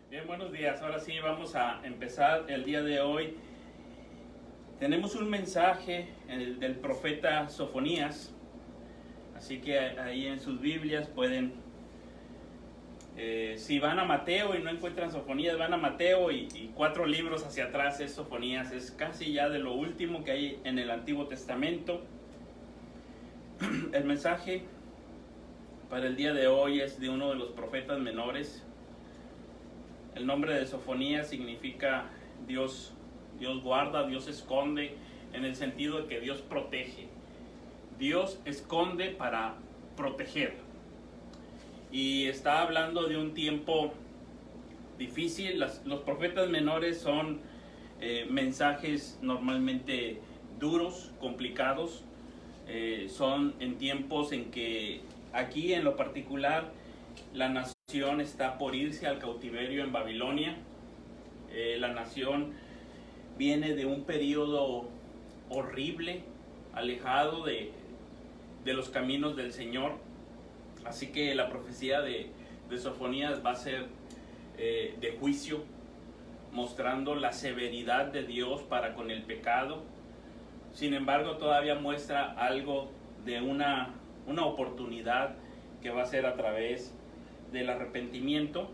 Bien, buenos días. Ahora sí vamos a empezar el día de hoy. Tenemos un mensaje del profeta Sofonías, así que ahí en sus Biblias pueden, si van a Mateo y no encuentran Sofonías, van a Mateo y 4 libros hacia atrás es Sofonías. Es casi ya de lo último que hay en el Antiguo Testamento. El mensaje para el día de hoy es de uno de los profetas menores. El nombre de Sofonías significa Dios guarda, Dios esconde, en el sentido de que Dios protege. Dios esconde para proteger. Y está hablando de un tiempo difícil. Los profetas menores son mensajes normalmente duros, complicados. Son en tiempos en que aquí en lo particular la nación está por irse al cautiverio en Babilonia. La nación viene de un periodo horrible, alejado de los caminos del Señor. Así que la profecía de Sofonías va a ser de juicio, mostrando la severidad de Dios para con el pecado. Sin embargo, todavía muestra algo de una oportunidad que va a ser a través del arrepentimiento.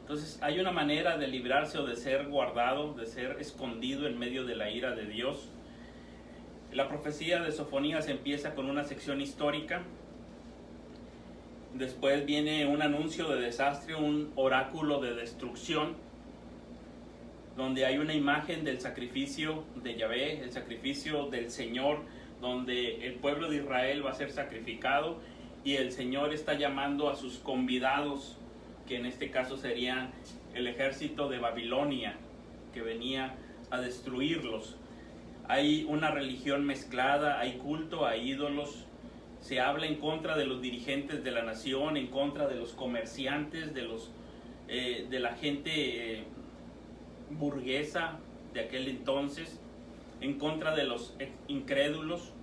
Entonces hay una manera de librarse o de ser guardado, de ser escondido en medio de la ira de Dios. La profecía de Sofonías empieza con una sección histórica. Después viene un anuncio de desastre, un oráculo de destrucción, donde hay una imagen del sacrificio de Yahvé, el sacrificio del Señor, donde el pueblo de Israel va a ser sacrificado y el Señor está llamando a sus convidados, que en este caso serían el ejército de Babilonia, que venía a destruirlos. Hay una religión mezclada, hay culto a ídolos, se habla en contra de los dirigentes de la nación, en contra de los comerciantes, de la gente burguesa de aquel entonces, en contra de los incrédulos.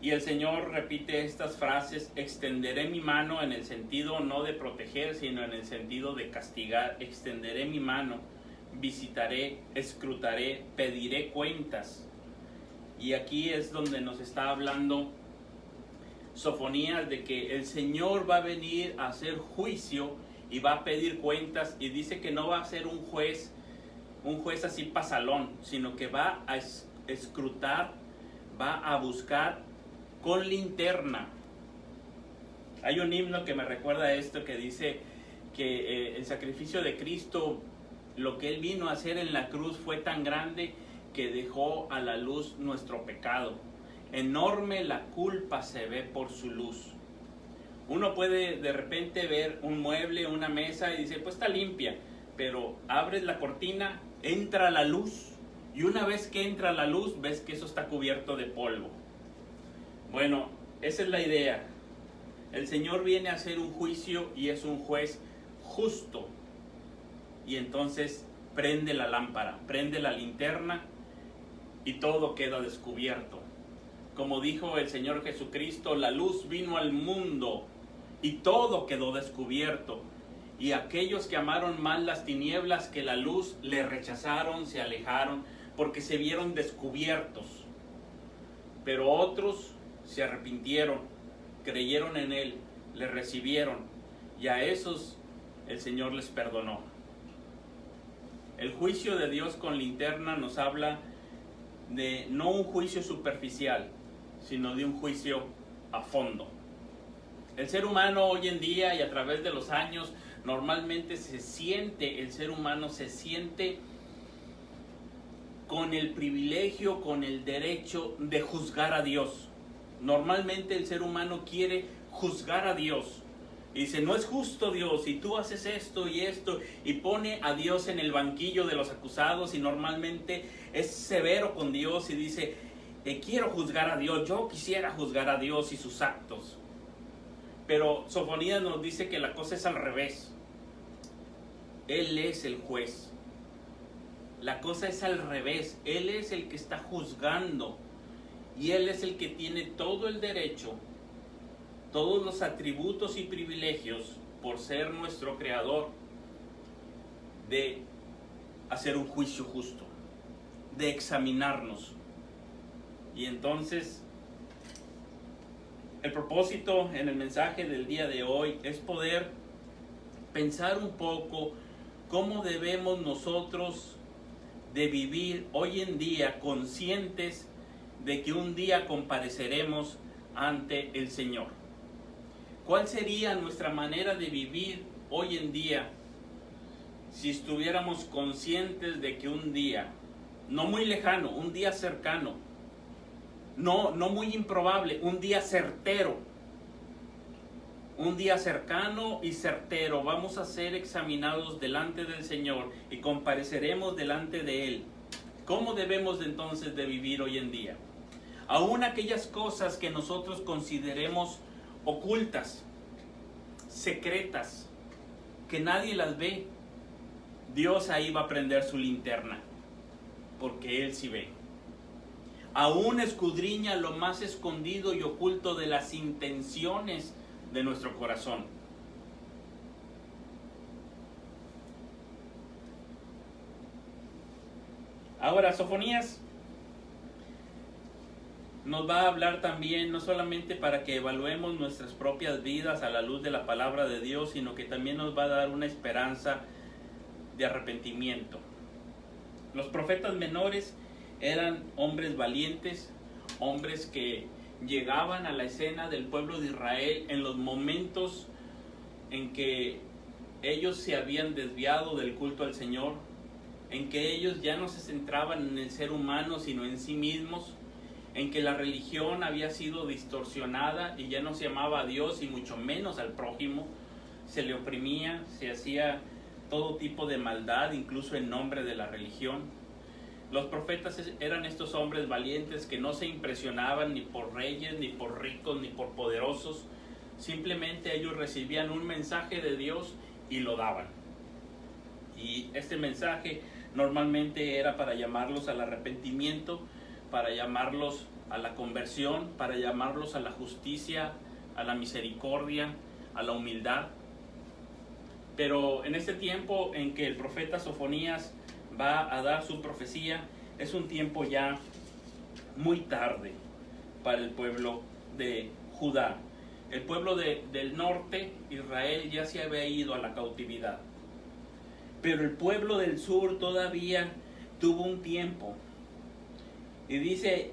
Y el Señor repite estas frases: extenderé mi mano, en el sentido no de proteger, sino en el sentido de castigar. Extenderé mi mano, visitaré, escrutaré, pediré cuentas. Y aquí es donde nos está hablando Sofonías de que el Señor va a venir a hacer juicio y va a pedir cuentas, y dice que no va a ser un juez así pasalón, sino que va a escrutar, va a buscar con linterna. Hay un himno que me recuerda esto, que dice que el sacrificio de Cristo, lo que Él vino a hacer en la cruz fue tan grande que dejó a la luz nuestro pecado. Enorme la culpa se ve por su luz. Uno puede de repente ver un mueble, una mesa y dice, pues está limpia, pero abres la cortina, entra la luz, y una vez que entra la luz ves que eso está cubierto de polvo. Bueno, esa es la idea. El Señor viene a hacer un juicio y es un juez justo. Y entonces prende la lámpara, prende la linterna y todo queda descubierto. Como dijo el Señor Jesucristo, la luz vino al mundo y todo quedó descubierto. Y aquellos que amaron más las tinieblas que la luz, le rechazaron, se alejaron, porque se vieron descubiertos. Pero otros se arrepintieron, creyeron en Él, le recibieron, y a esos el Señor les perdonó. El juicio de Dios con linterna nos habla de no un juicio superficial, sino de un juicio a fondo. El ser humano hoy en día y a través de los años, normalmente el ser humano se siente con el privilegio, con el derecho de juzgar a Dios. Normalmente el ser humano quiere juzgar a Dios. Y dice, no es justo Dios, y tú haces esto y esto, y pone a Dios en el banquillo de los acusados, y normalmente es severo con Dios y dice, quiero juzgar a Dios, yo quisiera juzgar a Dios y sus actos. Pero Sofonías nos dice que la cosa es al revés. Él es el juez. La cosa es al revés. Él es el que está juzgando. Y Él es el que tiene todo el derecho, todos los atributos y privilegios por ser nuestro creador, de hacer un juicio justo, de examinarnos. Y entonces, el propósito en el mensaje del día de hoy es poder pensar un poco cómo debemos nosotros de vivir hoy en día, conscientes de que un día compareceremos ante el Señor. ¿Cuál sería nuestra manera de vivir hoy en día si estuviéramos conscientes de que un día, no muy lejano, un día cercano, no muy improbable, un día certero, un día cercano y certero, vamos a ser examinados delante del Señor y compareceremos delante de Él? ¿Cómo debemos entonces de vivir hoy en día? Aún aquellas cosas que nosotros consideremos ocultas, secretas, que nadie las ve, Dios ahí va a prender su linterna, porque Él sí ve. Aún escudriña lo más escondido y oculto de las intenciones de nuestro corazón. Ahora, Sofonías nos va a hablar también, no solamente para que evaluemos nuestras propias vidas a la luz de la palabra de Dios, sino que también nos va a dar una esperanza de arrepentimiento. Los profetas menores eran hombres valientes, hombres que llegaban a la escena del pueblo de Israel en los momentos en que ellos se habían desviado del culto al Señor, en que ellos ya no se centraban en el ser humano, sino en sí mismos, en que la religión había sido distorsionada y ya no se amaba a Dios y mucho menos al prójimo, se le oprimía, se hacía todo tipo de maldad, incluso en nombre de la religión. Los profetas eran estos hombres valientes que no se impresionaban ni por reyes, ni por ricos, ni por poderosos. Simplemente ellos recibían un mensaje de Dios y lo daban. Y este mensaje normalmente era para llamarlos al arrepentimiento, para llamarlos a la conversión, para llamarlos a la justicia, a la misericordia, a la humildad. Pero en este tiempo en que el profeta Sofonías va a dar su profecía, es un tiempo ya muy tarde para el pueblo de Judá. El pueblo del norte, Israel, ya se había ido a la cautividad. Pero el pueblo del sur todavía tuvo un tiempo. Y dice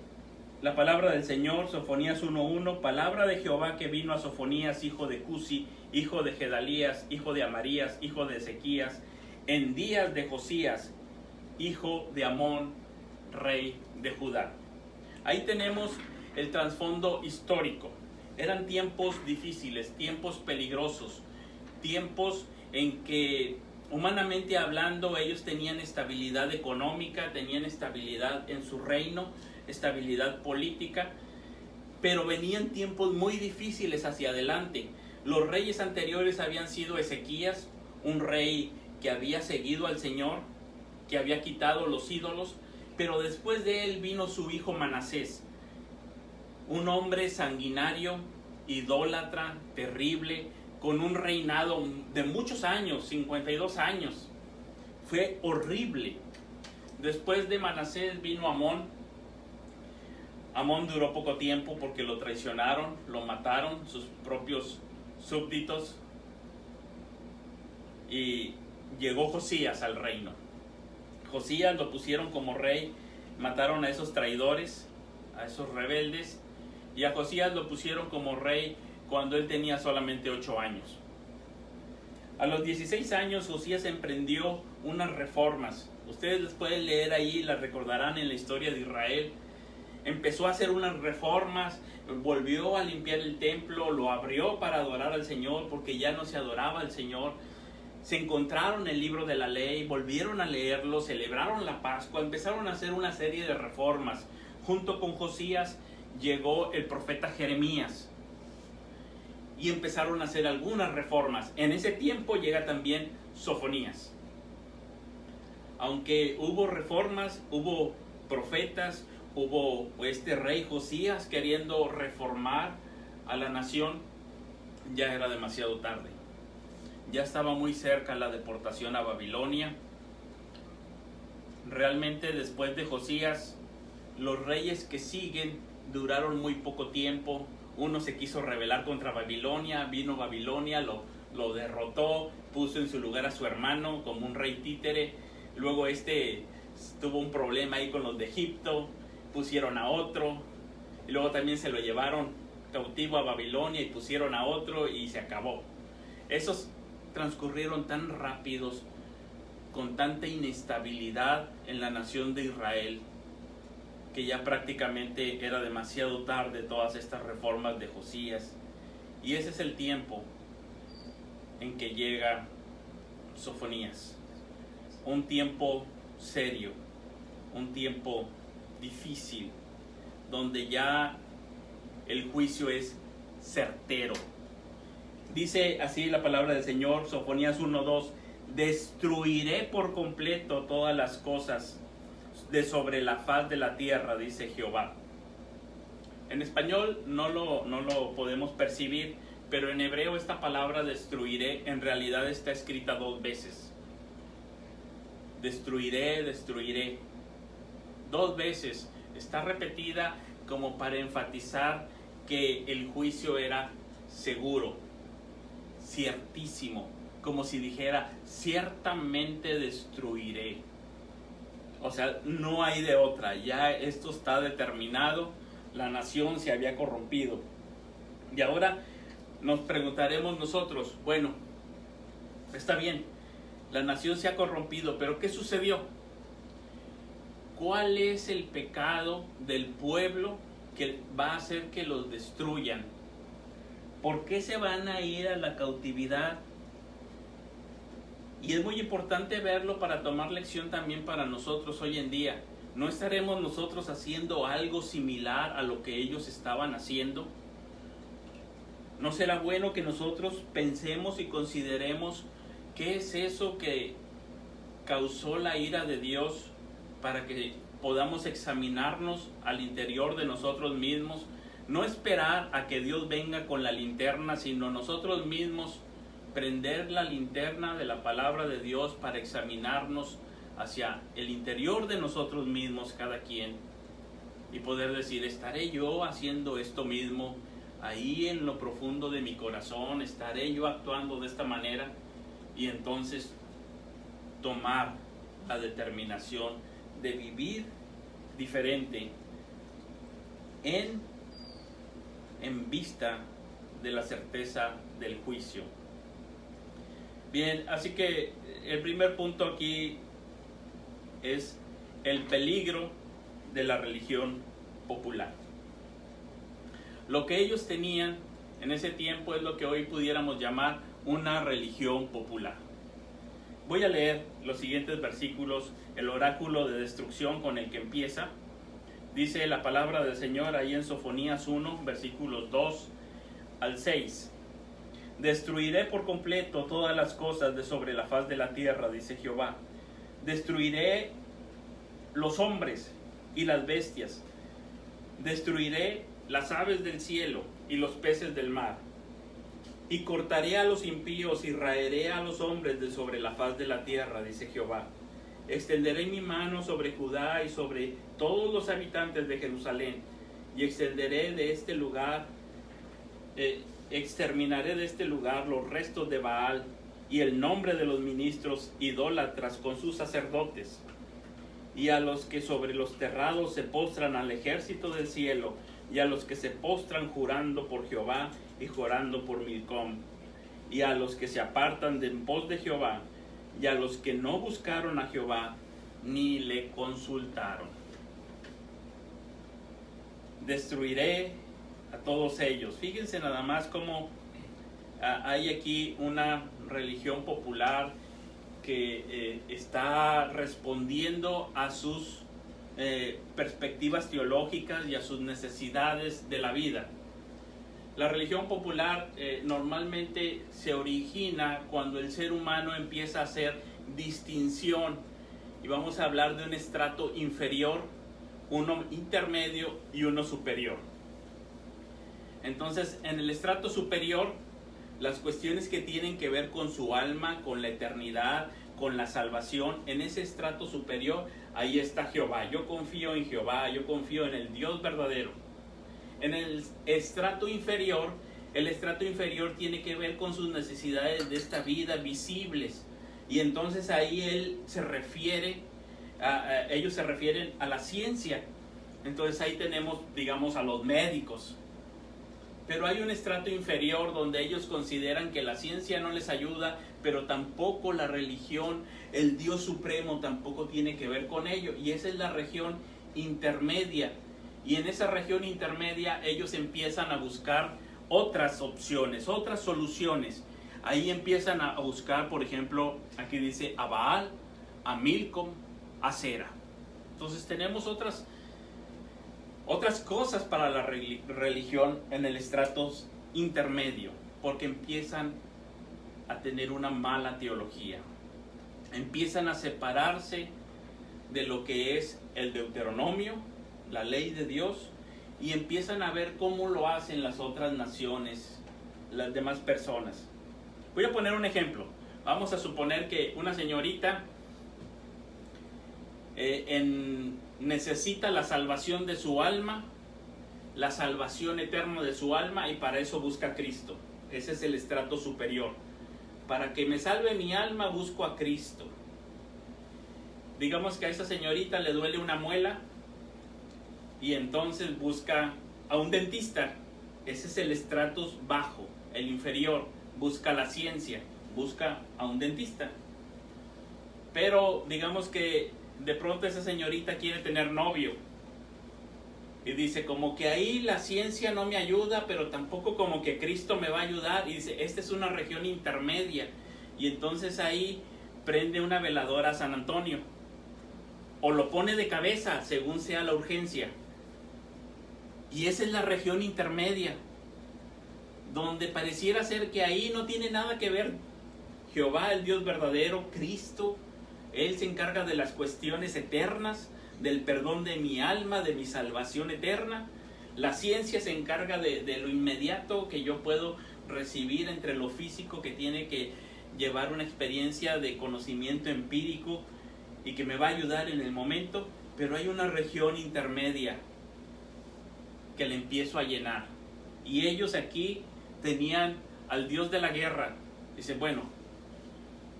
la palabra del Señor, Sofonías 1:1, palabra de Jehová que vino a Sofonías, hijo de Cusi, hijo de Gedalías, hijo de Amarías, hijo de Ezequías, en días de Josías, hijo de Amón, rey de Judá. Ahí tenemos el trasfondo histórico. Eran tiempos difíciles, tiempos peligrosos, tiempos en que, humanamente hablando, ellos tenían estabilidad económica, tenían estabilidad en su reino, estabilidad política, pero venían tiempos muy difíciles hacia adelante. Los reyes anteriores habían sido Ezequías, un rey que había seguido al Señor, que había quitado los ídolos, pero después de él vino su hijo Manasés, un hombre sanguinario, idólatra, terrible, con un reinado de muchos años, 52 años. Fue horrible. Después de Manasés vino Amón. Amón duró poco tiempo porque lo traicionaron, lo mataron sus propios súbditos. Y llegó Josías al reino. Josías lo pusieron como rey, mataron a esos traidores, a esos rebeldes, y a Josías lo pusieron como rey cuando él tenía solamente 8 años. A los 16 años Josías emprendió unas reformas. Ustedes las pueden leer ahí, las recordarán en la historia de Israel. Empezó a hacer unas reformas, volvió a limpiar el templo, lo abrió para adorar al Señor porque ya no se adoraba al Señor. Se encontraron el libro de la ley, volvieron a leerlo, celebraron la Pascua, empezaron a hacer una serie de reformas. Junto con Josías llegó el profeta Jeremías y empezaron a hacer algunas reformas. En ese tiempo llega también Sofonías. Aunque hubo reformas, hubo profetas, hubo este rey Josías queriendo reformar a la nación, ya era demasiado tarde. Ya estaba muy cerca la deportación a Babilonia. Realmente después de Josías, los reyes que siguen duraron muy poco tiempo. Uno se quiso rebelar contra Babilonia, vino Babilonia, lo derrotó, puso en su lugar a su hermano como un rey títere. Luego tuvo un problema ahí con los de Egipto, pusieron a otro, y luego también se lo llevaron cautivo a Babilonia y pusieron a otro y se acabó. Esos transcurrieron tan rápidos, con tanta inestabilidad en la nación de Israel, que ya prácticamente era demasiado tarde todas estas reformas de Josías. Y ese es el tiempo en que llega Sofonías. Un tiempo serio, un tiempo difícil, donde ya el juicio es certero. Dice así la palabra del Señor, Sofonías 1:2: destruiré por completo todas las cosas de sobre la faz de la tierra, dice Jehová. En español no lo podemos percibir, pero en hebreo esta palabra destruiré en realidad está escrita 2 veces. Destruiré, destruiré. 2 veces. Está repetida como para enfatizar que el juicio era seguro, ciertísimo, como si dijera, ciertamente destruiré. O sea, no hay de otra, ya esto está determinado, la nación se había corrompido. Y ahora nos preguntaremos nosotros, bueno, está bien, la nación se ha corrompido, pero ¿qué sucedió? ¿Cuál es el pecado del pueblo que va a hacer que los destruyan? ¿Por qué se van a ir a la cautividad? Y es muy importante verlo para tomar lección también para nosotros hoy en día. ¿No estaremos nosotros haciendo algo similar a lo que ellos estaban haciendo? ¿No será bueno que nosotros pensemos y consideremos qué es eso que causó la ira de Dios, para que podamos examinarnos al interior de nosotros mismos? No esperar a que Dios venga con la linterna, sino nosotros mismos prender la linterna de la palabra de Dios para examinarnos hacia el interior de nosotros mismos, cada quien, y poder decir, ¿estaré yo haciendo esto mismo ahí en lo profundo de mi corazón? ¿Estaré yo actuando de esta manera? Y entonces tomar la determinación de vivir diferente en vista de la certeza del juicio. Bien, así que el primer punto aquí es el peligro de la religión popular. Lo que ellos tenían en ese tiempo es lo que hoy pudiéramos llamar una religión popular. Voy a leer los siguientes versículos, el oráculo de destrucción con el que empieza. Dice la palabra del Señor ahí en Sofonías 1, versículos 2 al 6. Destruiré por completo todas las cosas de sobre la faz de la tierra, dice Jehová. Destruiré los hombres y las bestias. Destruiré las aves del cielo y los peces del mar. Y cortaré a los impíos y raeré a los hombres de sobre la faz de la tierra, dice Jehová. Extenderé mi mano sobre Judá y sobre todos los habitantes de Jerusalén, y extenderé de este lugar, exterminaré de este lugar los restos de Baal y el nombre de los ministros idólatras con sus sacerdotes, y a los que sobre los terrados se postran al ejército del cielo, y a los que se postran jurando por Jehová y jurando por Milcom, y a los que se apartan de en pos de Jehová, y a los que no buscaron a Jehová ni le consultaron. Destruiré a todos ellos. Fíjense nada más cómo hay aquí una religión popular que está respondiendo a sus perspectivas teológicas y a sus necesidades de la vida. La religión popular normalmente se origina cuando el ser humano empieza a hacer distinción, y vamos a hablar de un estrato inferior, uno intermedio y uno superior. Entonces, en el estrato superior las cuestiones que tienen que ver con su alma, con la eternidad, con la salvación, en ese estrato superior, ahí está Jehová. Yo confío en Jehová, yo confío en el Dios verdadero. En el estrato inferior tiene que ver con sus necesidades de esta vida visibles. Y entonces ahí ellos se refieren a la ciencia. Entonces ahí tenemos, digamos, a los médicos. Pero hay un estrato inferior donde ellos consideran que la ciencia no les ayuda, pero tampoco la religión, el Dios supremo tampoco tiene que ver con ello. Y esa es la región intermedia. Y en esa región intermedia ellos empiezan a buscar otras opciones, otras soluciones. Ahí empiezan a buscar, por ejemplo, aquí dice a Baal, a Milcom, a Sera. Entonces tenemos otras cosas para la religión en el estrato intermedio, porque empiezan a tener una mala teología. Empiezan a separarse de lo que es el Deuteronomio, la ley de Dios, y empiezan a ver cómo lo hacen las otras naciones, las demás personas. Voy a poner un ejemplo. Vamos a suponer que una señorita necesita la salvación de su alma, la salvación eterna de su alma, y para eso busca a Cristo. Ese es el estrato superior. Para que me salve mi alma, busco a Cristo. Digamos que a esa señorita le duele una muela y entonces busca a un dentista. Ese es el estrato bajo, el inferior. Busca la ciencia, busca a un dentista. Pero digamos que de pronto esa señorita quiere tener novio y dice, como que ahí la ciencia no me ayuda, pero tampoco como que Cristo me va a ayudar, y dice, esta es una región intermedia, y entonces ahí prende una veladora a San Antonio o lo pone de cabeza según sea la urgencia. Y esa es la región intermedia, donde pareciera ser que ahí no tiene nada que ver Jehová, el Dios verdadero, Cristo. Él se encarga de las cuestiones eternas, del perdón de mi alma, de mi salvación eterna. La ciencia se encarga de lo inmediato que yo puedo recibir entre lo físico, que tiene que llevar una experiencia de conocimiento empírico y que me va a ayudar en el momento. Pero hay una región intermedia que le empiezo a llenar. Y ellos aquí tenían al Dios de la guerra. Dice, bueno,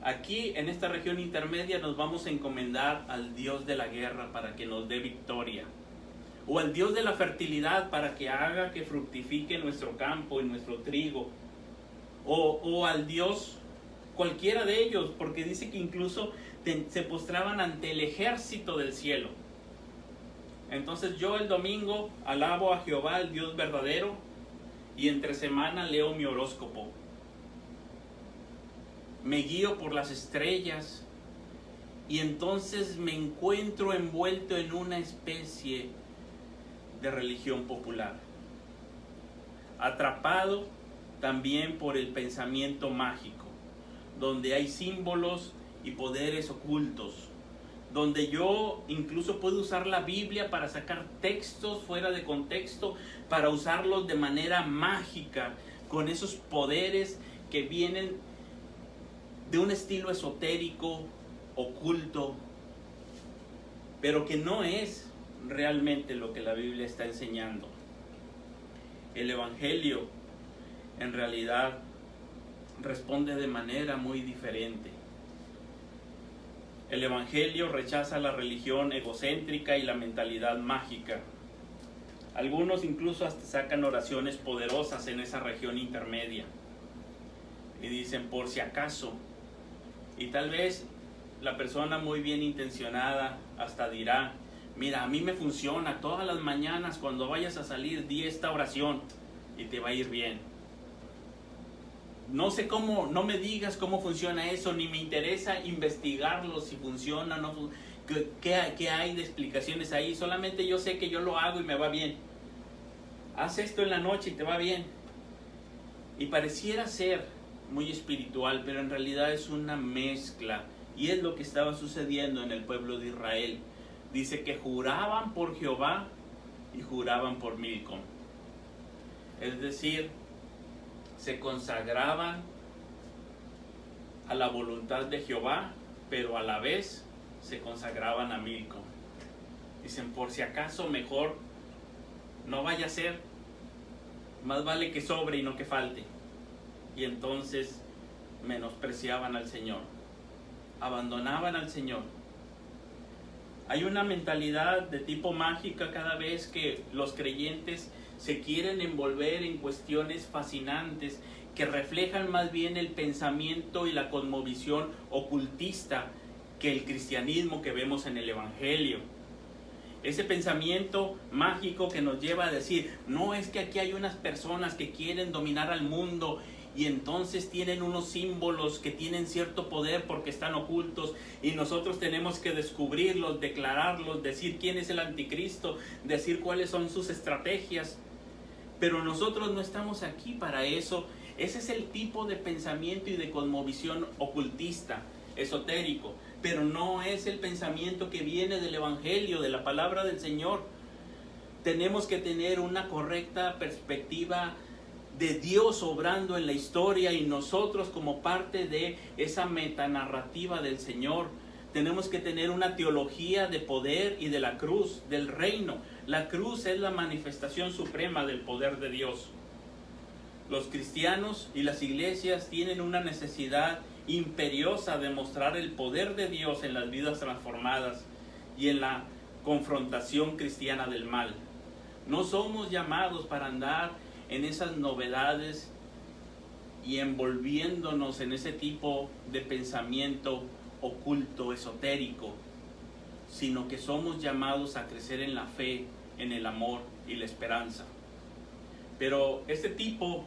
aquí en esta región intermedia nos vamos a encomendar al Dios de la guerra para que nos dé victoria, o al Dios de la fertilidad para que haga que fructifique nuestro campo y nuestro trigo, o al Dios cualquiera de ellos, porque dice que incluso se postraban ante el ejército del cielo. Entonces yo el domingo alabo a Jehová, el Dios verdadero, y entre semana leo mi horóscopo. Me guío por las estrellas y entonces me encuentro envuelto en una especie de religión popular, atrapado también por el pensamiento mágico, donde hay símbolos y poderes ocultos, donde yo incluso puedo usar la Biblia para sacar textos fuera de contexto, para usarlos de manera mágica, con esos poderes que vienen de un estilo esotérico, oculto, pero que no es realmente lo que la Biblia está enseñando. El Evangelio en realidad responde de manera muy diferente. El Evangelio rechaza la religión egocéntrica y la mentalidad mágica. Algunos incluso hasta sacan oraciones poderosas en esa región intermedia y dicen, por si acaso. Y tal vez la persona muy bien intencionada hasta dirá, mira, a mí me funciona, todas las mañanas cuando vayas a salir di esta oración y te va a ir bien. No sé cómo, no me digas cómo funciona eso, ni me interesa investigarlo si funciona o no, qué hay de explicaciones ahí, solamente yo sé que yo lo hago y me va bien. Haz esto en la noche y te va bien. Y pareciera ser muy espiritual, pero en realidad es una mezcla, y es lo que estaba sucediendo en el pueblo de Israel. Dice que juraban por Jehová y juraban por Milcom, es decir, se consagraban a la voluntad de Jehová, pero a la vez se consagraban a Milcom. Dicen, por si acaso mejor no vaya a ser, más vale que sobre y no que falte. Y entonces menospreciaban al Señor, abandonaban al Señor. Hay una mentalidad de tipo mágica cada vez que los creyentes se quieren envolver en cuestiones fascinantes que reflejan más bien el pensamiento y la cosmovisión ocultista que el cristianismo que vemos en el Evangelio. Ese pensamiento mágico que nos lleva a decir, no, es que aquí hay unas personas que quieren dominar al mundo y entonces tienen unos símbolos que tienen cierto poder porque están ocultos y nosotros tenemos que descubrirlos, declararlos, decir quién es el anticristo, decir cuáles son sus estrategias. Pero nosotros no estamos aquí para eso. Ese es el tipo de pensamiento y de cosmovisión ocultista, esotérico, pero no es el pensamiento que viene del Evangelio, de la palabra del Señor. Tenemos que tener una correcta perspectiva de Dios obrando en la historia y nosotros como parte de esa metanarrativa del Señor. Tenemos que tener una teología de poder y de la cruz, del reino. La cruz es la manifestación suprema del poder de Dios. Los cristianos y las iglesias tienen una necesidad imperiosa de mostrar el poder de Dios en las vidas transformadas y en la confrontación cristiana del mal. No somos llamados para andar en esas novedades y envolviéndonos en ese tipo de pensamiento oculto, esotérico, sino que somos llamados a crecer en la fe, en el amor y la esperanza. Pero este tipo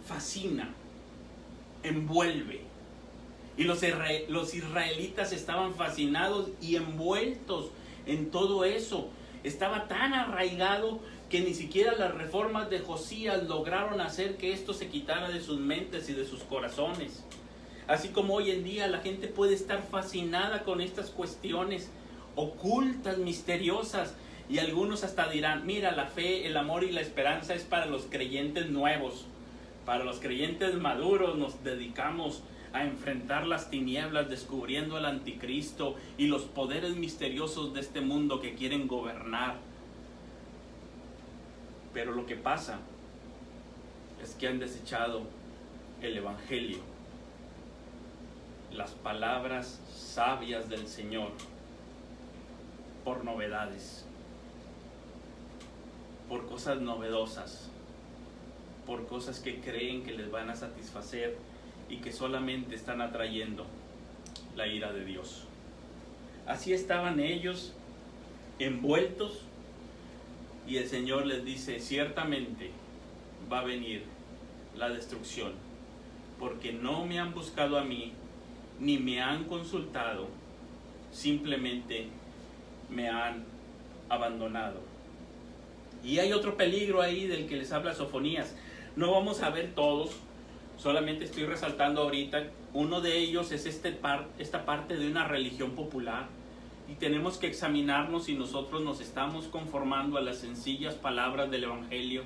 fascina, envuelve. Y los israelitas estaban fascinados y envueltos en todo eso. Estaba tan arraigado que ni siquiera las reformas de Josías lograron hacer que esto se quitara de sus mentes y de sus corazones. Así como hoy en día la gente puede estar fascinada con estas cuestiones ocultas, misteriosas, y algunos hasta dirán, mira, la fe, el amor y la esperanza es para los creyentes nuevos. Para los creyentes maduros nos dedicamos a enfrentar las tinieblas descubriendo al anticristo y los poderes misteriosos de este mundo que quieren gobernar. Pero lo que pasa es que han desechado el Evangelio, las palabras sabias del Señor, por novedades, por cosas novedosas, por cosas que creen que les van a satisfacer y que solamente están atrayendo la ira de Dios. Así estaban ellos envueltos y el Señor les dice, ciertamente va a venir la destrucción, porque no me han buscado a mí, ni me han consultado, simplemente me han abandonado. Y hay otro peligro ahí del que les habla Sofonías. No vamos a ver todos, solamente estoy resaltando ahorita. Uno de ellos es esta parte de una religión popular. Y tenemos que examinarnos si nosotros nos estamos conformando a las sencillas palabras del Evangelio.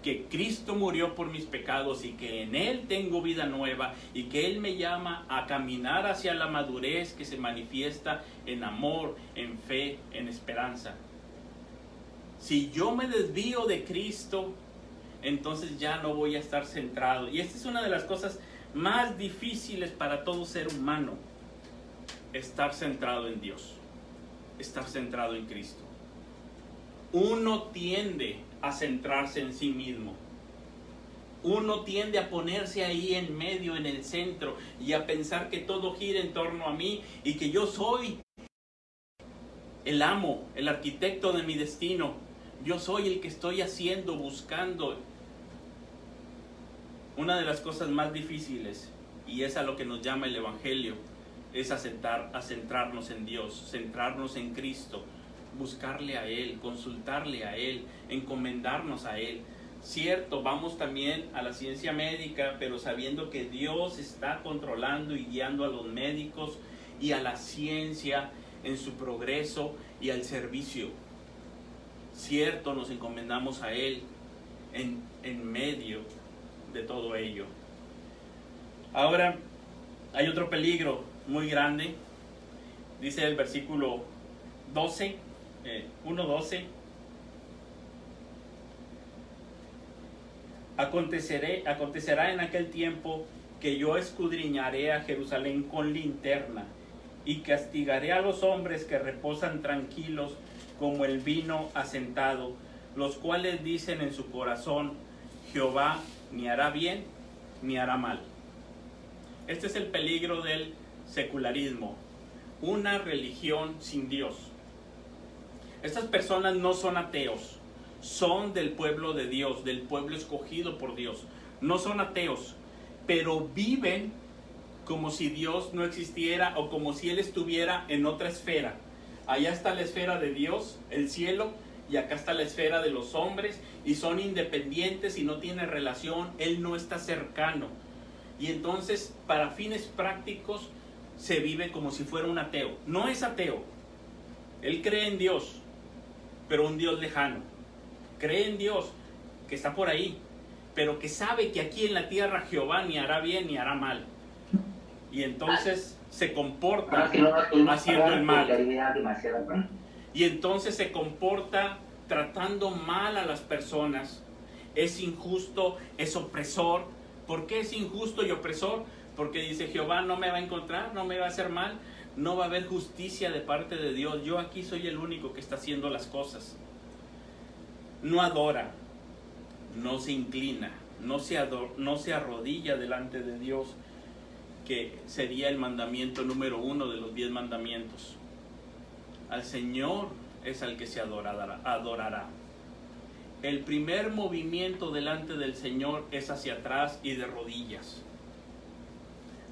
Que Cristo murió por mis pecados y que en Él tengo vida nueva y que Él me llama a caminar hacia la madurez que se manifiesta en amor, en fe, en esperanza. Si yo me desvío de Cristo, entonces ya no voy a estar centrado. Y esta es una de las cosas más difíciles para todo ser humano, estar centrado en Dios, estar centrado en Cristo. Uno tiende a centrarse en sí mismo. Uno tiende a ponerse ahí en medio, en el centro, y a pensar que todo gira en torno a mí y que yo soy el amo, el arquitecto de mi destino. Yo soy el que estoy haciendo, buscando. Una de las cosas más difíciles, y es a lo que nos llama el Evangelio, es a centrarnos en Dios, centrarnos en Cristo, buscarle a Él, consultarle a Él, encomendarnos a Él. Cierto, vamos también a la ciencia médica, pero sabiendo que Dios está controlando y guiando a los médicos y a la ciencia en su progreso y al servicio. Cierto, nos encomendamos a Él en medio de todo ello. Ahora, hay otro peligro muy grande. Dice el versículo 12, 1:12. Acontecerá en aquel tiempo que yo escudriñaré a Jerusalén con linterna y castigaré a los hombres que reposan tranquilos como el vino asentado, los cuales dicen en su corazón, Jehová ni hará bien ni hará mal. Este es el peligro del secularismo, una religión sin Dios. Estas personas no son ateos, son del pueblo de Dios, del pueblo escogido por Dios. No son ateos, pero viven como si Dios no existiera o como si Él estuviera en otra esfera. Allá está la esfera de Dios, el cielo, y acá está la esfera de los hombres, y son independientes y no tienen relación. Él no está cercano. Y entonces, para fines prácticos, se vive como si fuera un ateo. No es ateo. Él cree en Dios, pero un Dios lejano. Cree en Dios, que está por ahí, pero que sabe que aquí en la tierra Jehová ni hará bien ni hará mal. Y entonces se comporta haciendo el mal. Y entonces se comporta tratando mal a las personas. Es injusto, es opresor. ¿Por qué es injusto y opresor? Porque dice, Jehová no me va a encontrar, no me va a hacer mal, no va a haber justicia de parte de Dios. Yo aquí soy el único que está haciendo las cosas. No adora, no se inclina, no se arrodilla delante de Dios, que sería el mandamiento número 1 de los 10 mandamientos. Al Señor es al que se adorará. El primer movimiento delante del Señor es hacia atrás y de rodillas.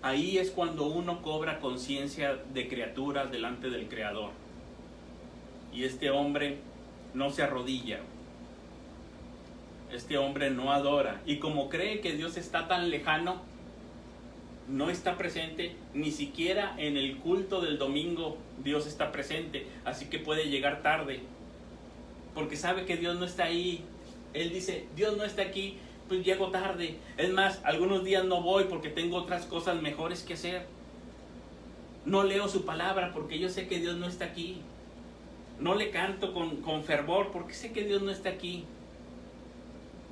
Ahí es cuando uno cobra conciencia de criatura delante del Creador. Y este hombre no se arrodilla. Este hombre no adora. Y como cree que Dios está tan lejano, no está presente. Ni siquiera en el culto del domingo Dios está presente. Así que puede llegar tarde, porque sabe que Dios no está ahí. Él dice, Dios no está aquí, pues llego tarde. Es más, algunos días no voy porque tengo otras cosas mejores que hacer. No leo su palabra porque yo sé que Dios no está aquí. No le canto con fervor porque sé que Dios no está aquí.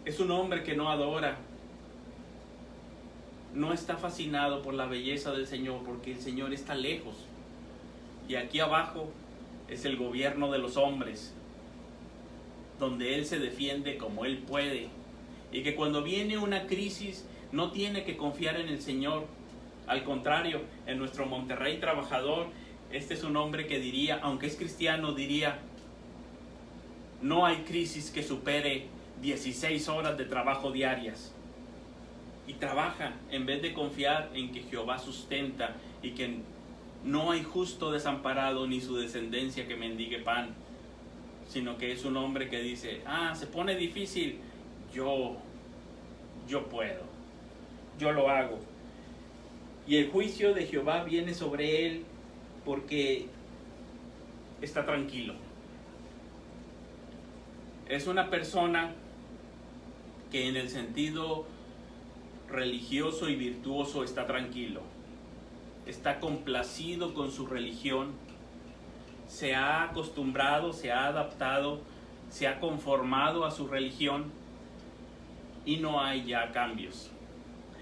Es un hombre que no adora. No está fascinado por la belleza del Señor, porque el Señor está lejos. Y aquí abajo es el gobierno de los hombres, donde Él se defiende como Él puede. Y que cuando viene una crisis no tiene que confiar en el Señor. Al contrario, en nuestro Monterrey trabajador, este es un hombre que diría, aunque es cristiano, diría, no hay crisis que supere 16 horas de trabajo diarias. Y trabaja en vez de confiar en que Jehová sustenta y que no hay justo desamparado ni su descendencia que mendigue pan, sino que es un hombre que dice, se pone difícil, yo puedo, yo lo hago. Y el juicio de Jehová viene sobre él porque está tranquilo. Es una persona que en el sentido religioso y virtuoso está tranquilo. Está complacido con su religión. Se ha acostumbrado, se ha adaptado, se ha conformado a su religión y no hay ya cambios.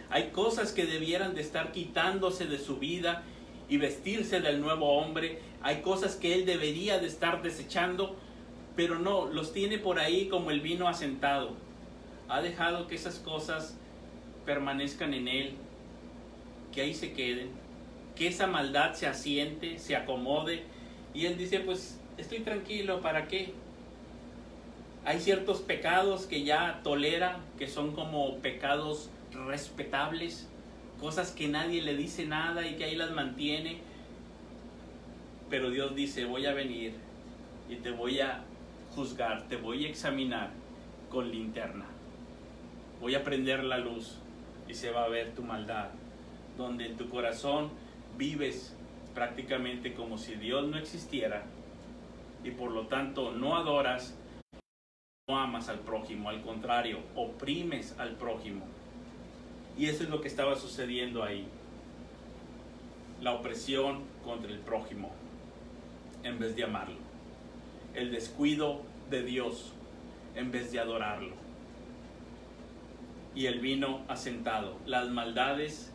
Hay cosas que debieran de estar quitándose de su vida y vestirse del nuevo hombre. Hay cosas que él debería de estar desechando, pero no, los tiene por ahí como el vino asentado. Ha dejado que esas cosas permanezcan en él, que ahí se queden, que esa maldad se asiente, se acomode. Y él dice, pues estoy tranquilo, ¿para qué? Hay ciertos pecados que ya tolera, que son como pecados respetables, cosas que nadie le dice nada y que ahí las mantiene. Pero Dios dice, voy a venir y te voy a juzgar, te voy a examinar con linterna. Voy a prender la luz y se va a ver tu maldad, donde en tu corazón vives prácticamente como si Dios no existiera y por lo tanto no adoras, no amas al prójimo, al contrario, oprimes al prójimo. Y eso es lo que estaba sucediendo ahí. La opresión contra el prójimo en vez de amarlo. El descuido de Dios en vez de adorarlo. Y el vino asentado. Las maldades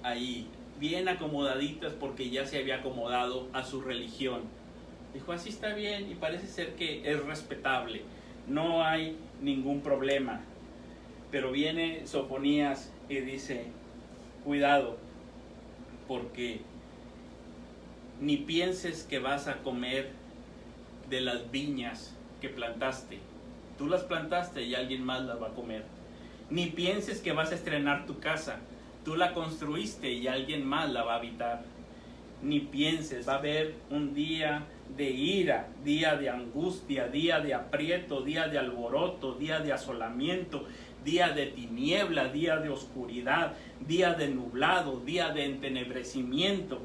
ahí, bien acomodaditas porque ya se había acomodado a su religión. Dijo, así está bien y parece ser que es respetable. No hay ningún problema. Pero viene Sofonías y dice, cuidado, porque ni pienses que vas a comer de las viñas que plantaste. Tú las plantaste y alguien más las va a comer. Ni pienses que vas a estrenar tu casa. Tú la construiste y alguien más la va a habitar. Ni pienses, va a haber un día de ira, día de angustia, día de aprieto, día de alboroto, día de asolamiento, día de tiniebla, día de oscuridad, día de nublado, día de entenebrecimiento,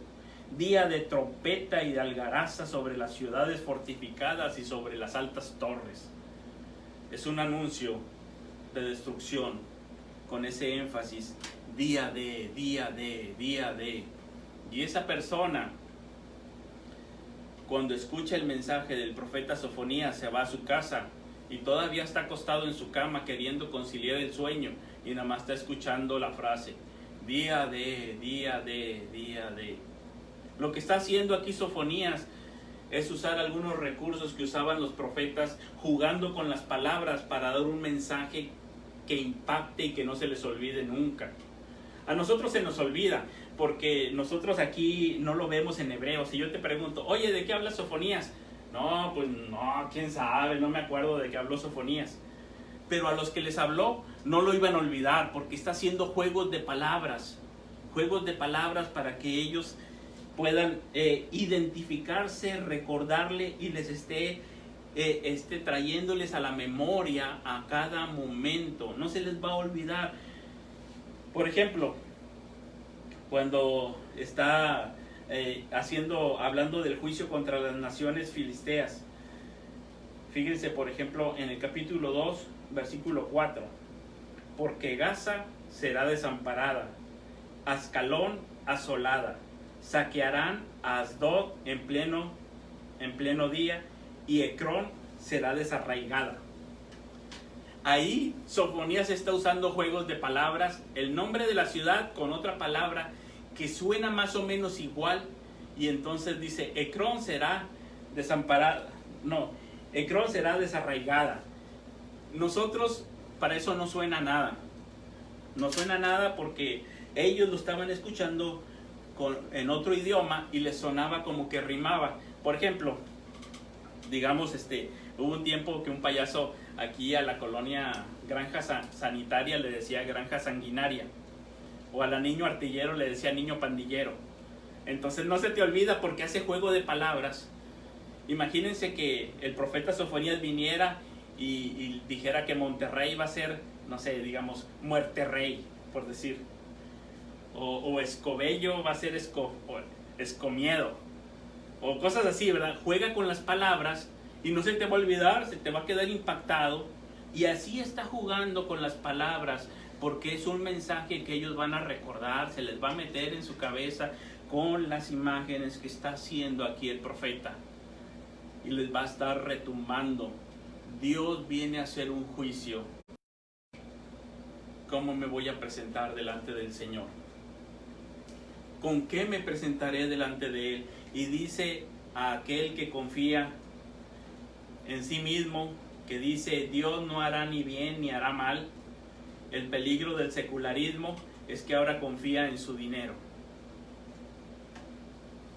día de trompeta y de algaraza sobre las ciudades fortificadas y sobre las altas torres. Es un anuncio de destrucción con ese énfasis, día de. Y esa persona, cuando escucha el mensaje del profeta Sofonías, se va a su casa y todavía está acostado en su cama queriendo conciliar el sueño y nada más está escuchando la frase, día de. Lo que está haciendo aquí Sofonías es usar algunos recursos que usaban los profetas, jugando con las palabras para dar un mensaje que impacte y que no se les olvide nunca. A nosotros se nos olvida, porque nosotros aquí no lo vemos en hebreo. Si yo te pregunto, oye, ¿de qué habla Sofonías? No, pues no, quién sabe, no me acuerdo de qué habló Sofonías. Pero a los que les habló no lo iban a olvidar, porque está haciendo juegos de palabras para que ellos puedan identificarse, recordarle y les esté trayéndoles a la memoria a cada momento. No se les va a olvidar. Por ejemplo, cuando está hablando del juicio contra las naciones filisteas, fíjense por ejemplo en el capítulo 2, versículo 4, porque Gaza será desamparada, Ascalón asolada, saquearán a Asdod en pleno día, y Ecrón será desarraigada. Ahí Sofonías está usando juegos de palabras, el nombre de la ciudad con otra palabra que suena más o menos igual, y entonces dice, Ecrón será desamparada, no, Ecrón será desarraigada. Nosotros, para eso no suena nada porque ellos lo estaban escuchando en otro idioma y les sonaba como que rimaba. Por ejemplo, digamos, hubo un tiempo que un payaso aquí a la colonia Granja Sanitaria le decía Granja Sanguinaria, o a la Niño Artillero le decía Niño Pandillero. Entonces no se te olvida porque hace juego de palabras. Imagínense que el profeta Sofonías viniera y dijera que Monterrey va a ser, no sé, digamos, Muerte Rey, por decir. O Escobello va a ser Escomiedo. O cosas así, ¿verdad? Juega con las palabras y no se te va a olvidar, se te va a quedar impactado. Y así está jugando con las palabras, porque es un mensaje que ellos van a recordar, se les va a meter en su cabeza con las imágenes que está haciendo aquí el profeta. Y les va a estar retumbando. Dios viene a hacer un juicio. ¿Cómo me voy a presentar delante del Señor? ¿Con qué me presentaré delante de Él? Y dice a aquel que confía en sí mismo, que dice Dios no hará ni bien ni hará mal. El peligro del secularismo es que ahora confía en su dinero.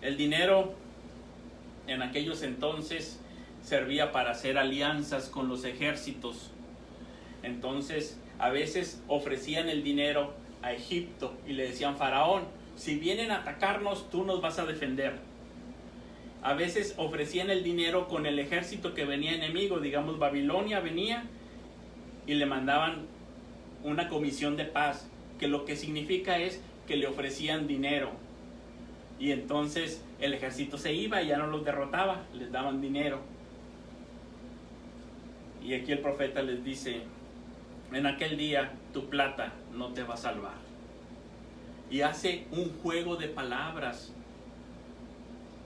El dinero en aquellos entonces servía para hacer alianzas con los ejércitos. Entonces a veces ofrecían el dinero a Egipto y le decían, Faraón, si vienen a atacarnos, tú nos vas a defender. A veces ofrecían el dinero con el ejército que venía enemigo, digamos Babilonia venía y le mandaban una comisión de paz, que lo que significa es que le ofrecían dinero. Y entonces el ejército se iba y ya no los derrotaba, les daban dinero. Y aquí el profeta les dice, en aquel día tu plata no te va a salvar. y hace un juego de palabras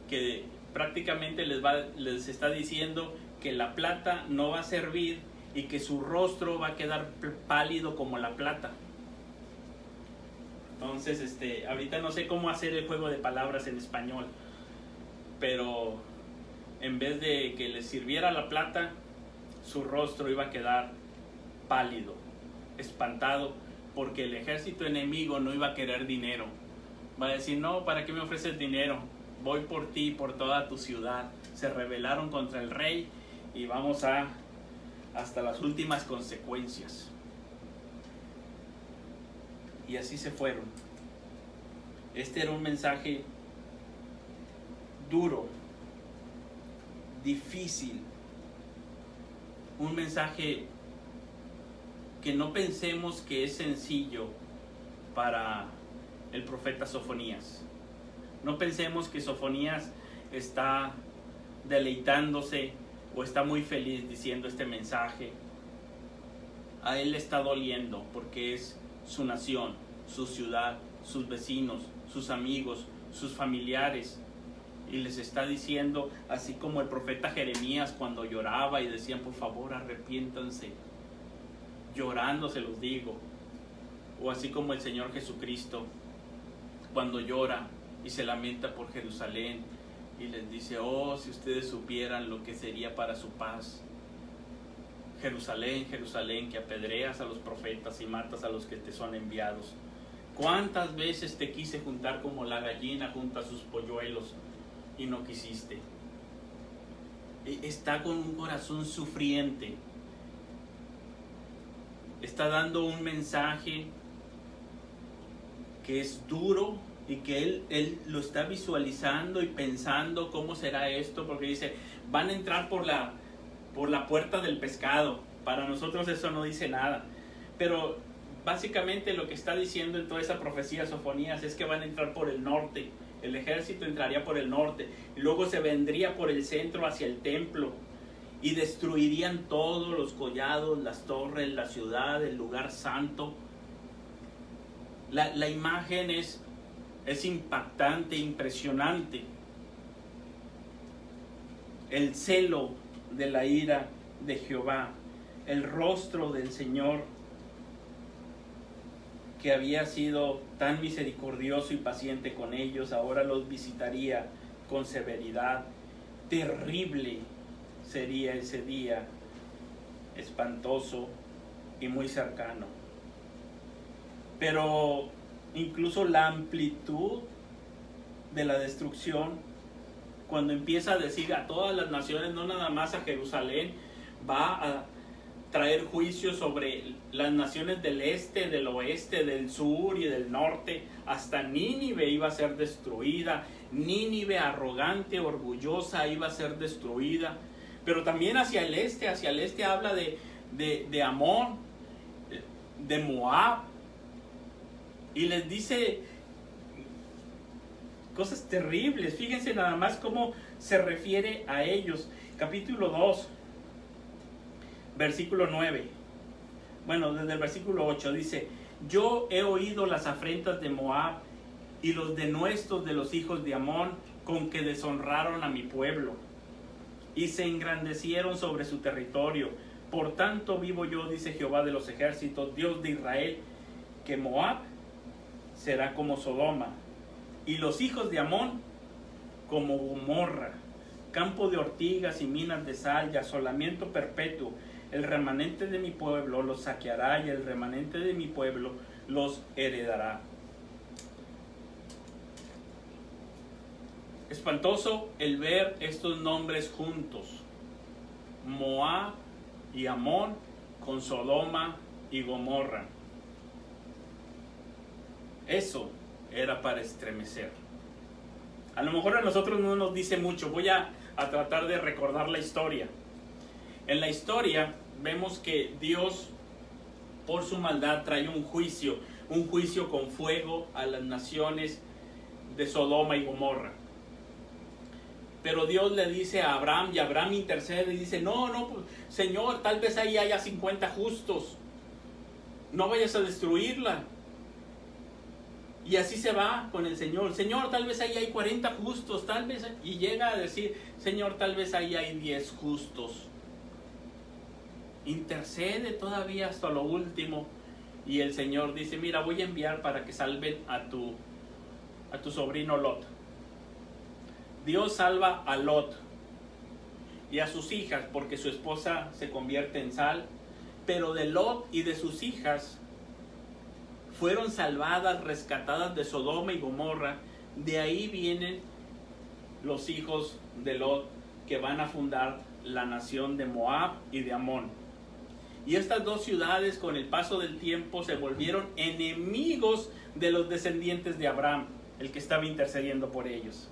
que prácticamente les está diciendo que la plata no va a servir y que su rostro va a quedar pálido como la plata. Entonces, ahorita no sé cómo hacer el juego de palabras en español, pero en vez de que les sirviera la plata, su rostro iba a quedar pálido, espantado, porque el ejército enemigo no iba a querer dinero. Va a decir, no, ¿para qué me ofreces dinero? Voy por ti, por toda tu ciudad. Se rebelaron contra el rey y vamos hasta las últimas consecuencias. Y así se fueron. Este era un mensaje duro, difícil, un mensaje que no pensemos que es sencillo para el profeta Sofonías. No pensemos que Sofonías está deleitándose o está muy feliz diciendo este mensaje. A él le está doliendo porque es su nación, su ciudad, sus vecinos, sus amigos, sus familiares. Y les está diciendo, así como el profeta Jeremías cuando lloraba y decían, por favor, arrepiéntanse. Llorando se los digo. O así como el Señor Jesucristo cuando llora y se lamenta por Jerusalén y les dice, oh, si ustedes supieran lo que sería para su paz. Jerusalén, Jerusalén, que apedreas a los profetas y matas a los que te son enviados. ¿Cuántas veces te quise juntar como la gallina junta a sus polluelos y no quisiste? Está con un corazón sufriente. Está dando un mensaje que es duro y que él lo está visualizando y pensando cómo será esto, porque dice, van a entrar por la puerta del pescado. Para nosotros eso no dice nada, pero básicamente lo que está diciendo en toda esa profecía Sofonías es que van a entrar por el norte. El ejército entraría por el norte, y luego se vendría por el centro hacia el templo y destruirían todos los collados, las torres, la ciudad, el lugar santo. La imagen es impactante, impresionante. El celo de la ira de Jehová, el rostro del Señor que había sido tan misericordioso y paciente con ellos, ahora los visitaría con severidad. Terrible sería ese día, espantoso y muy cercano. Pero incluso la amplitud de la destrucción, cuando empieza a decir a todas las naciones, no nada más a Jerusalén, va a traer juicio sobre las naciones del este, del oeste, del sur y del norte. Hasta Nínive iba a ser destruida. Nínive arrogante, orgullosa, iba a ser destruida. Pero también hacia el este habla de Amón, de Moab, y les dice cosas terribles. Fíjense nada más cómo se refiere a ellos. Capítulo 2, versículo 9. Bueno, desde el versículo 8 dice, yo he oído las afrentas de Moab y los denuestos de los hijos de Amón, con que deshonraron a mi pueblo y se engrandecieron sobre su territorio. Por tanto vivo yo, dice Jehová de los ejércitos, Dios de Israel, que Moab será como Sodoma y los hijos de Amón como Gomorra, campo de ortigas y minas de sal y asolamiento perpetuo. El remanente de mi pueblo los saqueará y el remanente de mi pueblo los heredará. Espantoso el ver estos nombres juntos, Moab y Amón con Sodoma y Gomorra. Eso era para estremecer. A lo mejor a nosotros no nos dice mucho. Voy a tratar de recordar la historia. En la historia vemos que Dios, por su maldad, trae un juicio con fuego a las naciones de Sodoma y Gomorra. Pero Dios le dice a Abraham, y Abraham intercede y dice, no, Señor, tal vez ahí haya 50 justos, no vayas a destruirla. Y así se va con el Señor. Señor, tal vez ahí hay 40 justos, tal vez. Y llega a decir, Señor, tal vez ahí hay 10 justos. Intercede todavía hasta lo último. Y el Señor dice, mira, voy a enviar para que salven a tu sobrino Lot. Dios salva a Lot y a sus hijas porque su esposa se convierte en sal. Pero de Lot y de sus hijas fueron salvadas, rescatadas de Sodoma y Gomorra. De ahí vienen los hijos de Lot que van a fundar la nación de Moab y de Amón. Y estas dos ciudades con el paso del tiempo se volvieron enemigos de los descendientes de Abraham, el que estaba intercediendo por ellos.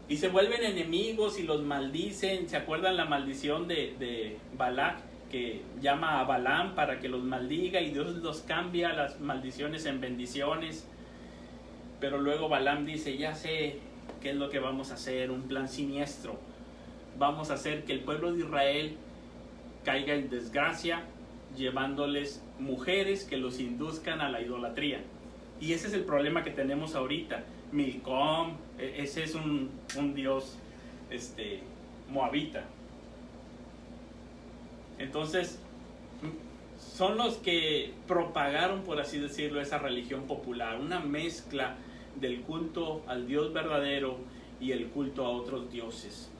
Y se vuelven enemigos y los maldicen. ¿Se acuerdan la maldición de Balac? Que llama a Balaam para que los maldiga y Dios los cambia las maldiciones en bendiciones. Pero luego Balaam dice, ya sé qué es lo que vamos a hacer, un plan siniestro. Vamos a hacer que el pueblo de Israel caiga en desgracia, llevándoles mujeres que los induzcan a la idolatría. Y ese es el problema que tenemos ahorita. Milcom, ese es un dios moabita. Entonces, son los que propagaron, por así decirlo, esa religión popular, una mezcla del culto al Dios verdadero y el culto a otros dioses.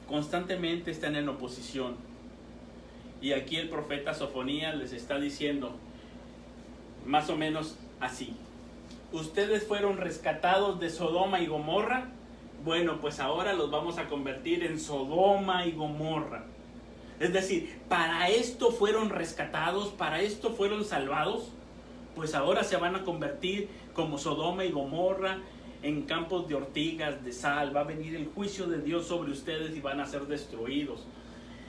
Constantemente están en oposición. Y aquí el profeta Sofonías les está diciendo, más o menos así: ustedes fueron rescatados de Sodoma y Gomorra, bueno, pues ahora los vamos a convertir en Sodoma y Gomorra. Es decir, para esto fueron rescatados, para esto fueron salvados, pues ahora se van a convertir como Sodoma y Gomorra, en campos de ortigas, de sal. Va a venir el juicio de Dios sobre ustedes y van a ser destruidos.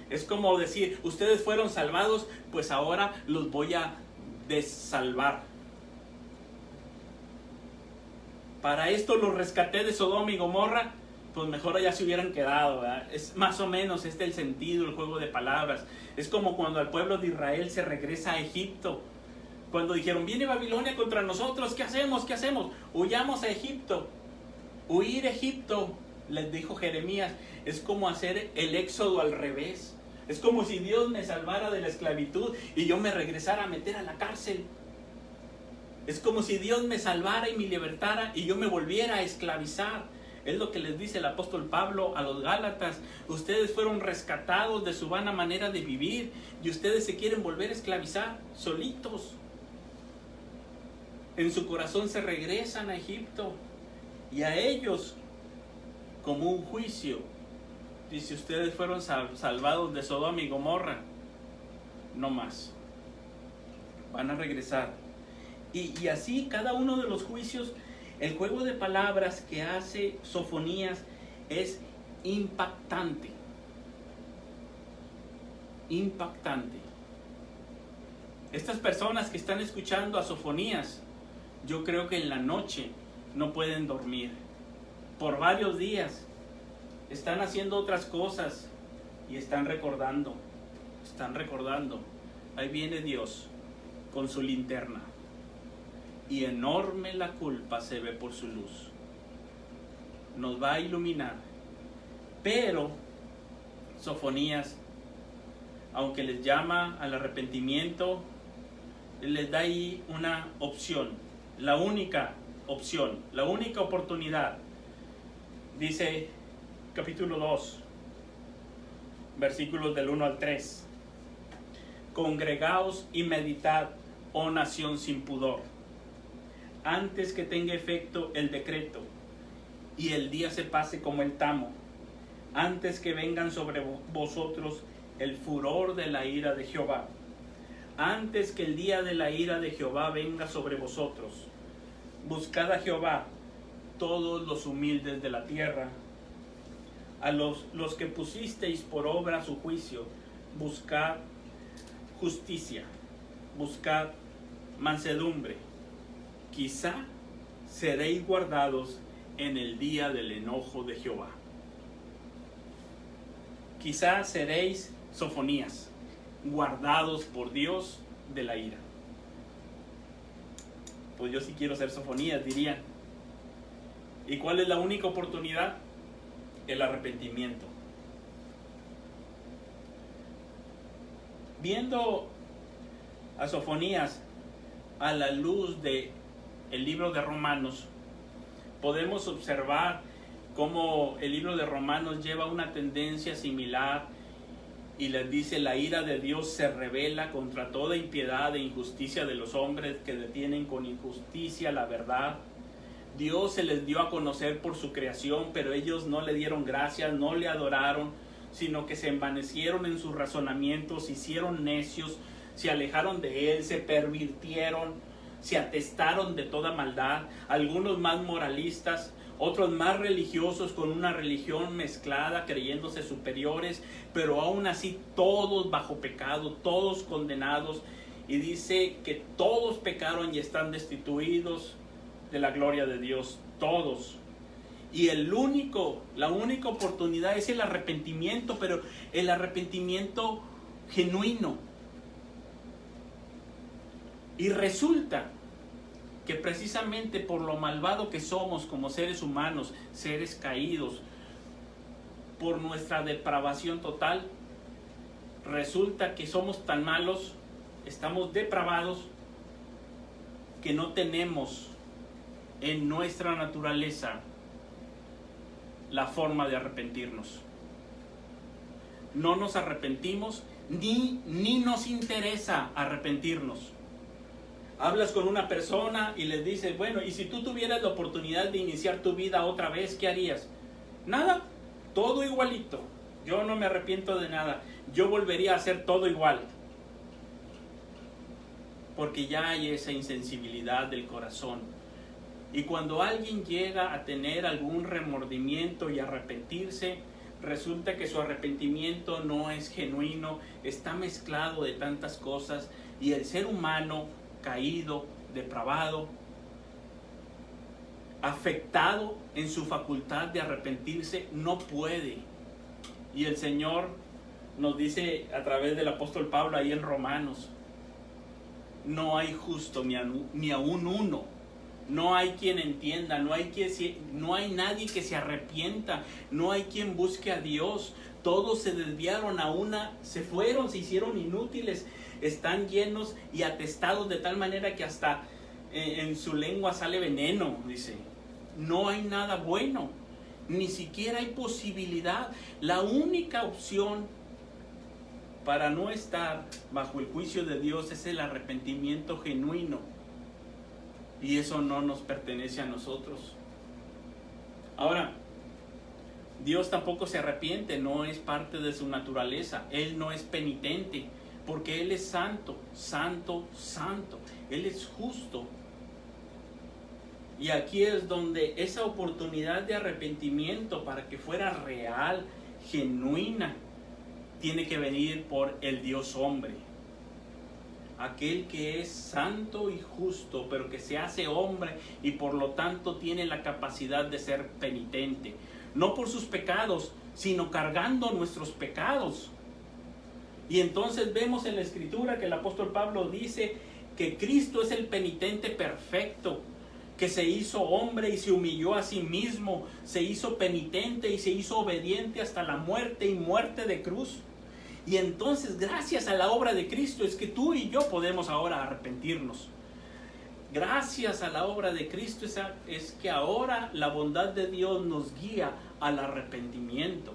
Es como decir, ustedes fueron salvados, pues ahora los voy a desalvar. Para esto los rescaté de Sodoma y Gomorra, pues mejor allá se hubieran quedado, ¿verdad? Es más o menos el sentido, el juego de palabras. Es como cuando al pueblo de Israel se regresa a Egipto. Cuando dijeron, viene Babilonia contra nosotros, ¿qué hacemos? ¿Qué hacemos? Huyamos a Egipto. Huir a Egipto, les dijo Jeremías, es como hacer el éxodo al revés. Es como si Dios me salvara de la esclavitud y yo me regresara a meter a la cárcel. Es como si Dios me salvara y me libertara y yo me volviera a esclavizar. Es lo que les dice el apóstol Pablo a los Gálatas. Ustedes fueron rescatados de su vana manera de vivir y ustedes se quieren volver a esclavizar solitos. En su corazón se regresan a Egipto y a ellos, como un juicio, dice, ustedes fueron salvados de Sodoma y Gomorra, no más, van a regresar. Y así cada uno de los juicios. El juego de palabras que hace Sofonías es impactante. Impactante. Estas personas que están escuchando a Sofonías, yo creo que en la noche no pueden dormir. Por varios días están haciendo otras cosas y están recordando. Ahí viene Dios con su linterna. Y enorme la culpa se ve por su luz. Nos va a iluminar. Pero Sofonías, aunque les llama al arrepentimiento, les da ahí una opción, la única opción, la única oportunidad. Dice capítulo 2, versículos del 1 al 3. Congregaos y meditad, oh nación sin pudor, antes que tenga efecto el decreto y el día se pase como el tamo, antes que vengan sobre vosotros el furor de la ira de Jehová, antes que el día de la ira de Jehová venga sobre vosotros. Buscad a Jehová, todos los humildes de la tierra, a los que pusisteis por obra su juicio. Buscad justicia, buscad mansedumbre. Quizá seréis guardados en el día del enojo de Jehová. Quizá seréis, Sofonías, guardados por Dios de la ira. pues yo sí quiero ser Sofonías, dirían. ¿Y cuál es la única oportunidad? El arrepentimiento. Viendo a Sofonías a la luz de el libro de Romanos, podemos observar cómo el libro de Romanos lleva una tendencia similar y les dice: la ira de Dios se revela contra toda impiedad e injusticia de los hombres que detienen con injusticia la verdad. Dios se les dio a conocer por su creación, pero ellos no le dieron gracias, no le adoraron, sino que se envanecieron en sus razonamientos, se hicieron necios, se alejaron de Él, se pervirtieron, se atestaron de toda maldad, algunos más moralistas, otros más religiosos con una religión mezclada, creyéndose superiores, pero aún así todos bajo pecado, todos condenados. Y dice que todos pecaron y están destituidos de la gloria de Dios, todos. Y la única oportunidad es el arrepentimiento, pero el arrepentimiento genuino. Y resulta que precisamente por lo malvado que somos como seres humanos, seres caídos, por nuestra depravación total, resulta que somos tan malos, estamos depravados, que no tenemos en nuestra naturaleza la forma de arrepentirnos. No nos arrepentimos, ni nos interesa arrepentirnos. Hablas con una persona y les dices: bueno, y si tú tuvieras la oportunidad de iniciar tu vida otra vez, ¿qué harías? Nada, todo igualito. Yo no me arrepiento de nada. Yo volvería a hacer todo igual. Porque ya hay esa insensibilidad del corazón. Y cuando alguien llega a tener algún remordimiento y arrepentirse, resulta que su arrepentimiento no es genuino, está mezclado de tantas cosas, y el ser humano caído, depravado, afectado en su facultad de arrepentirse, no puede. Y el Señor nos dice a través del apóstol Pablo ahí en Romanos: no hay justo ni aún uno. No hay quien entienda, no hay nadie que se arrepienta, no hay quien busque a Dios. Todos se desviaron se fueron, se hicieron inútiles, están llenos y atestados de tal manera que hasta en su lengua sale veneno, dice. No hay nada bueno, ni siquiera hay posibilidad. La única opción para no estar bajo el juicio de Dios es el arrepentimiento genuino. Y eso no nos pertenece a nosotros. Ahora, Dios tampoco se arrepiente, no es parte de su naturaleza. Él no es penitente, porque Él es santo, santo, santo. Él es justo. Y aquí es donde esa oportunidad de arrepentimiento, para que fuera real, genuina, tiene que venir por el Dios hombre. Aquel que es santo y justo, pero que se hace hombre y por lo tanto tiene la capacidad de ser penitente. No por sus pecados, sino cargando nuestros pecados. Y entonces vemos en la Escritura que el apóstol Pablo dice que Cristo es el penitente perfecto, que se hizo hombre y se humilló a sí mismo, se hizo penitente y se hizo obediente hasta la muerte y muerte de cruz. Y entonces, gracias a la obra de Cristo, es que tú y yo podemos ahora arrepentirnos. Gracias a la obra de Cristo es que ahora la bondad de Dios nos guía al arrepentimiento.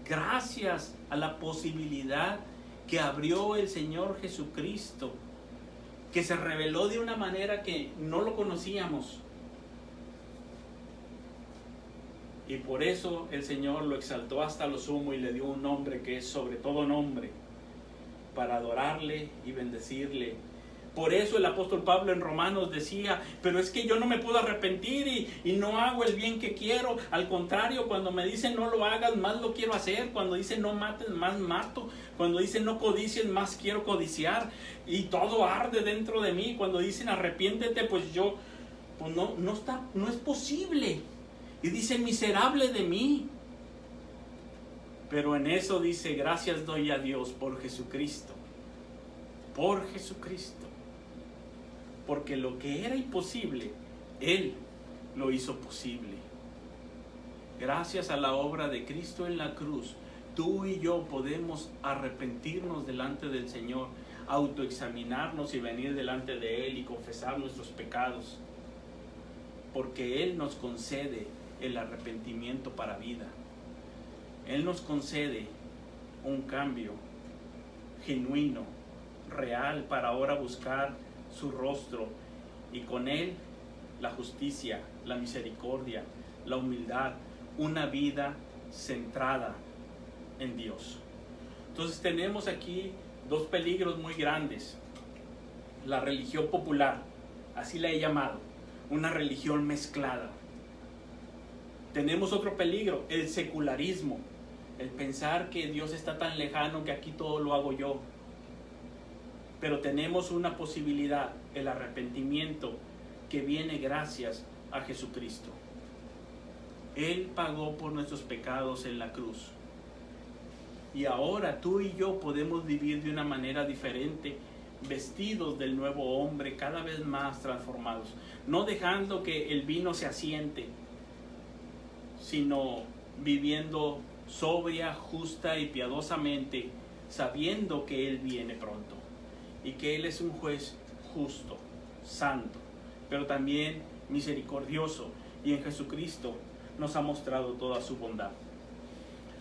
Gracias a la posibilidad que abrió el Señor Jesucristo, que se reveló de una manera que no lo conocíamos. Y por eso el Señor lo exaltó hasta lo sumo y le dio un nombre que es sobre todo nombre, para adorarle y bendecirle. Por eso el apóstol Pablo en Romanos decía: pero es que yo no me puedo arrepentir y no hago el bien que quiero. Al contrario, cuando me dicen no lo hagas, más lo quiero hacer. Cuando dicen no mates, más mato. Cuando dicen no codicies, más quiero codiciar. Y todo arde dentro de mí. Cuando dicen arrepiéntete, pues no es posible. Y dice: miserable de mí. Pero en eso dice: gracias doy a Dios por Jesucristo. Por Jesucristo. porque lo que era imposible, Él lo hizo posible. Gracias a la obra de Cristo en la cruz, tú y yo podemos arrepentirnos delante del Señor, autoexaminarnos y venir delante de Él y confesar nuestros pecados, porque Él nos concede el arrepentimiento para vida. Él nos concede un cambio genuino, real, para ahora buscar su rostro, y con Él la justicia, la misericordia, la humildad, una vida centrada en Dios. Entonces tenemos aquí dos peligros muy grandes. La religión popular, así la he llamado, una religión mezclada. Tenemos otro peligro, el secularismo, el pensar que Dios está tan lejano que aquí todo lo hago yo. Pero tenemos una posibilidad, el arrepentimiento, que viene gracias a Jesucristo. Él pagó por nuestros pecados en la cruz. Y ahora tú y yo podemos vivir de una manera diferente, vestidos del nuevo hombre, cada vez más transformados. No dejando que el vino se asiente, sino viviendo sobria, justa y piadosamente, sabiendo que Él viene pronto y que Él es un juez justo, santo, pero también misericordioso, y en Jesucristo nos ha mostrado toda su bondad.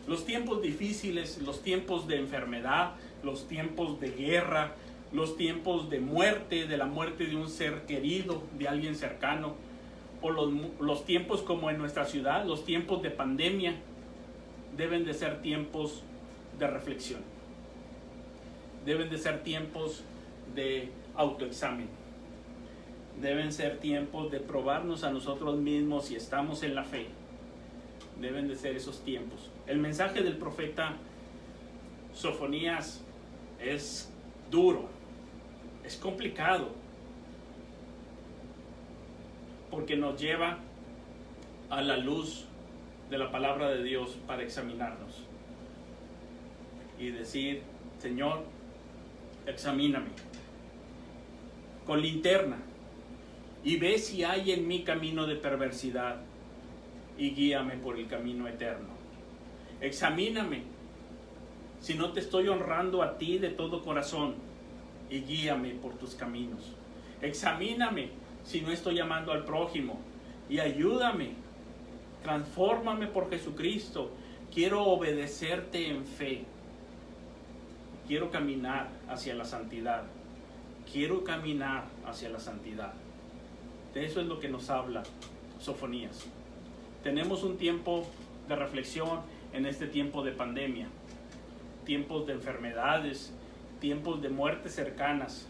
Los tiempos difíciles, los tiempos de enfermedad, los tiempos de guerra, los tiempos de muerte, de la muerte de un ser querido, de alguien cercano, o los tiempos como en nuestra ciudad, los tiempos de pandemia, deben de ser tiempos de reflexión. Deben de ser tiempos de autoexamen. Deben ser tiempos de probarnos a nosotros mismos si estamos en la fe. Deben de ser esos tiempos. El mensaje del profeta Sofonías es duro, es complicado, porque nos lleva a la luz de la palabra de Dios para examinarnos y decir: Señor, examíname con linterna y ve si hay en mí camino de perversidad y guíame por el camino eterno. Examíname si no te estoy honrando a ti de todo corazón y guíame por tus caminos. Examíname si no estoy amando al prójimo y ayúdame. Transfórmame por Jesucristo. Quiero obedecerte en fe. Quiero caminar hacia la santidad. Quiero caminar hacia la santidad. De eso es lo que nos habla Sofonías. Tenemos un tiempo de reflexión en este tiempo de pandemia, tiempos de enfermedades, tiempos de muertes cercanas,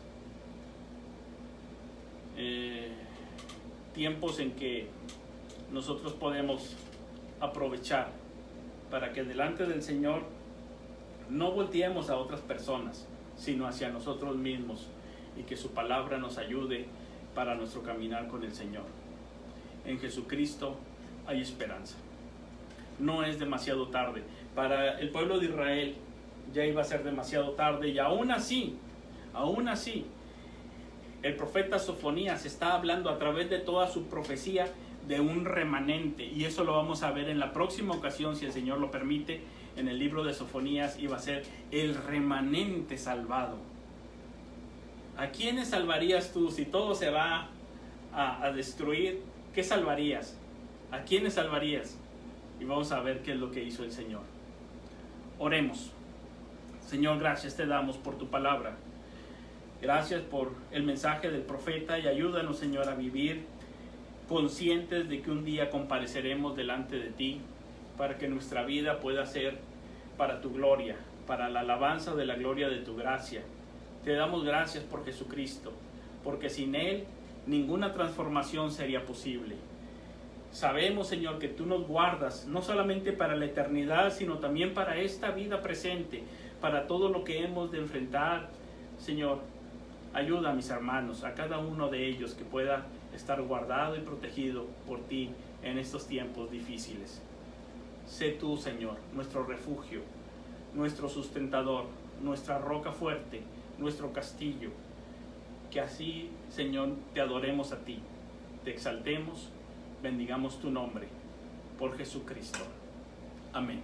tiempos en que nosotros podemos aprovechar para que delante del Señor no volteemos a otras personas, sino hacia nosotros mismos, y que su palabra nos ayude para nuestro caminar con el Señor. En Jesucristo hay esperanza. No es demasiado tarde. Para el pueblo de Israel ya iba a ser demasiado tarde, y aún así, el profeta Sofonías está hablando a través de toda su profecía de un remanente, y eso lo vamos a ver en la próxima ocasión, si el Señor lo permite, en el libro de Sofonías, y va a ser el remanente salvado. ¿A quiénes salvarías tú si todo se va a destruir? ¿Qué salvarías? ¿A quiénes salvarías? Y vamos a ver qué es lo que hizo el Señor. Oremos. Señor, gracias te damos por tu palabra. Gracias por el mensaje del profeta, y ayúdanos, Señor, a vivir conscientes de que un día compareceremos delante de ti, para que nuestra vida pueda ser para tu gloria, para la alabanza de la gloria de tu gracia. Te damos gracias por Jesucristo, porque sin Él ninguna transformación sería posible. Sabemos, Señor, que tú nos guardas, no solamente para la eternidad, sino también para esta vida presente, para todo lo que hemos de enfrentar. Señor, ayuda a mis hermanos, a cada uno de ellos, que pueda estar guardado y protegido por ti en estos tiempos difíciles. Sé tú, Señor, nuestro refugio, nuestro sustentador, nuestra roca fuerte, nuestro castillo. que así, Señor, te adoremos a ti, te exaltemos, bendigamos tu nombre, por Jesucristo. Amén.